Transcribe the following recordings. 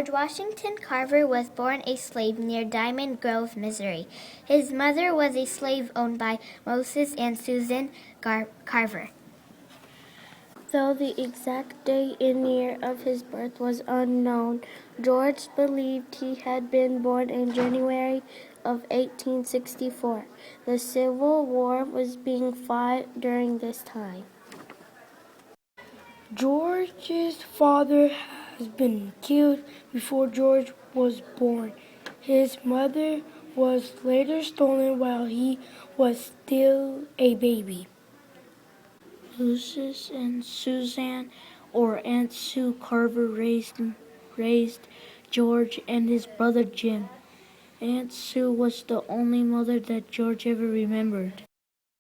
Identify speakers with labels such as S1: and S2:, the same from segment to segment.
S1: George Washington Carver was born a slave near Diamond Grove, Missouri. His mother was a slave owned by Moses and Susan Carver.
S2: Though the exact day and year of his birth was unknown, George believed he had been born in January of 1864. The Civil War was being fought during this time.
S3: George's father has been killed before George was born. His mother was later stolen while he was still a baby.
S4: Moses and Suzanne, or Aunt Sue Carver, raised George and his brother Jim. Aunt Sue was the only mother that George ever remembered.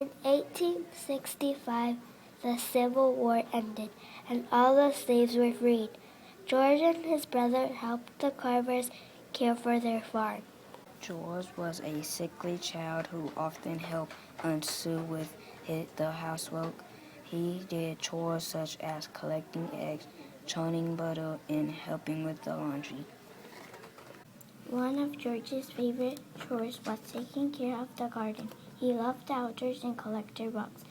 S1: In 1865, the Civil War ended, and all the slaves were freed. George and his brother helped the Carvers care for their farm.
S5: George was a sickly child who often helped Aunt Sue with the housework. He did chores such as collecting eggs, churning butter, and helping with the laundry.
S1: One of George's favorite chores was taking care of the garden. He loved the outdoors and collected rocks,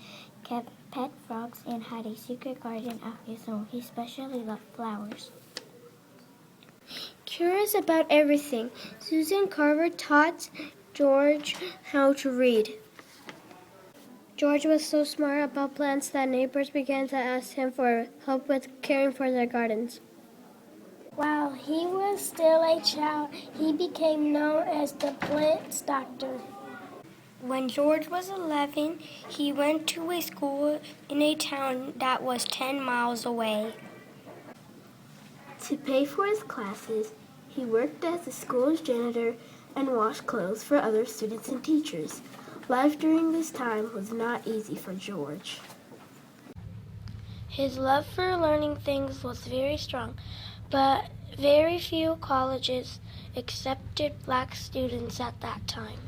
S1: kept pet frogs, and had a secret garden of his own. He especially loved flowers.
S2: Curious about everything, Susan Carver taught George how to read. George was so smart about plants that neighbors began to ask him for help with caring for their gardens.
S6: While he was still a child, he became known as the plant doctor.
S7: When George was 11, he went to a school in a town that was 10 miles away.
S2: To pay for his classes, he worked as the school's janitor and washed clothes for other students and teachers. Life during this time was not easy for George.
S6: His love for learning things was very strong, but very few colleges accepted black students at that time.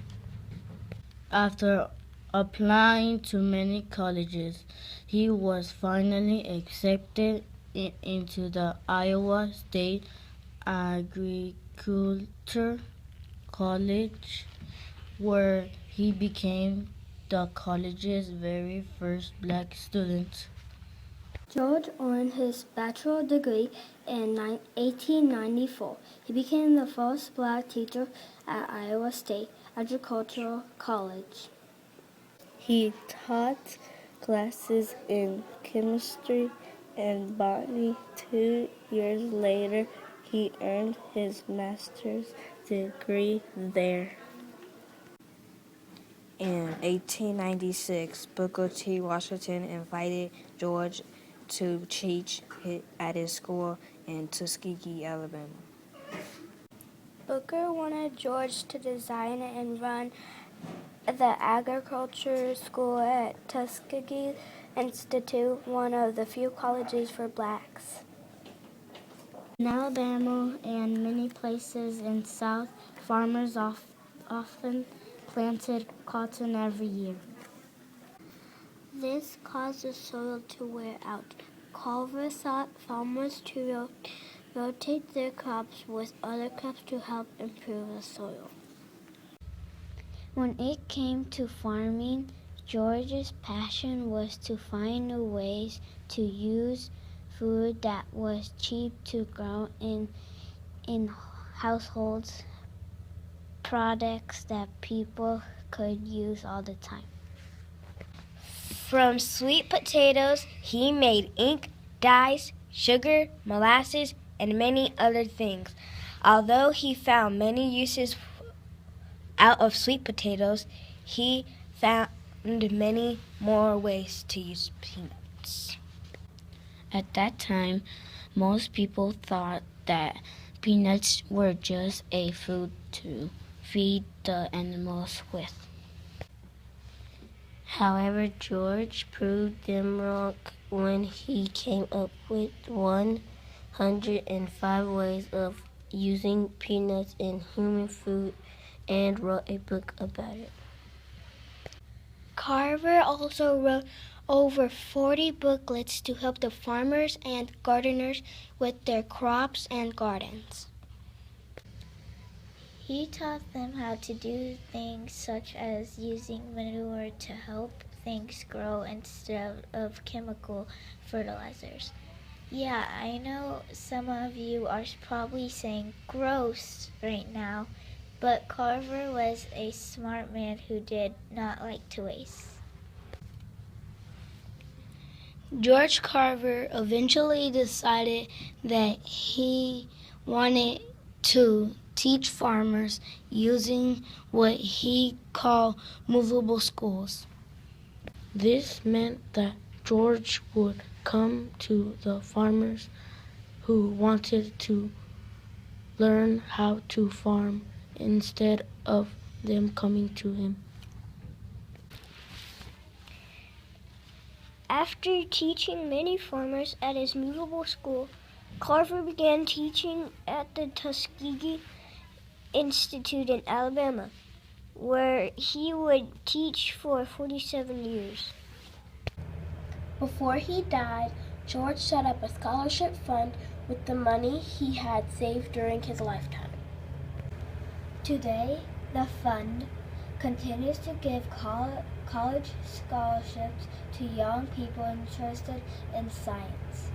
S4: After applying to many colleges, he was finally accepted into the Iowa State Agriculture College, where he became the college's very first black student.
S2: George earned his bachelor's degree in 1894. He became the first black teacher at Iowa State Agricultural College. He taught classes in chemistry and botany. 2 years later, he earned his master's degree there.
S5: In 1896, Booker T. Washington invited George to teach at his school in Tuskegee, Alabama.
S6: Booker wanted George to design and run the agriculture school at Tuskegee Institute, one of the few colleges for blacks.
S2: In Alabama and many places in South, farmers often planted cotton every year.
S1: This caused the soil to wear out. Carver sought farmers to rotate their crops with other crops to help improve the soil. When it came to farming, George's passion was to find new ways to use food that was cheap to grow in households, products that people could use all the time.
S7: From sweet potatoes, he made ink, dyes, sugar, molasses, and many other things. Although he found many uses out of sweet potatoes, he found many more ways to use peanuts.
S5: At that time, most people thought that peanuts were just a food to feed the animals with. However, George proved them wrong when he came up with 105 ways of using peanuts in human food and wrote a book about it.
S1: Carver also wrote over 40 booklets to help the farmers and gardeners with their crops and gardens. He taught them how to do things such as using manure to help things grow instead of chemical fertilizers. Yeah, I know some of you are probably saying gross right now, but Carver was a smart man who did not like to waste.
S3: George Carver eventually decided that he wanted to teach farmers using what he called movable schools.
S4: This meant that George would come to the farmers who wanted to learn how to farm instead of them coming to him.
S8: After teaching many farmers at his movable school, Carver began teaching at the Tuskegee Institute in Alabama, where he would teach for 47 years.
S2: Before he died, George set up a scholarship fund with the money he had saved during his lifetime. Today, the fund continues to give college scholarships to young people interested in science.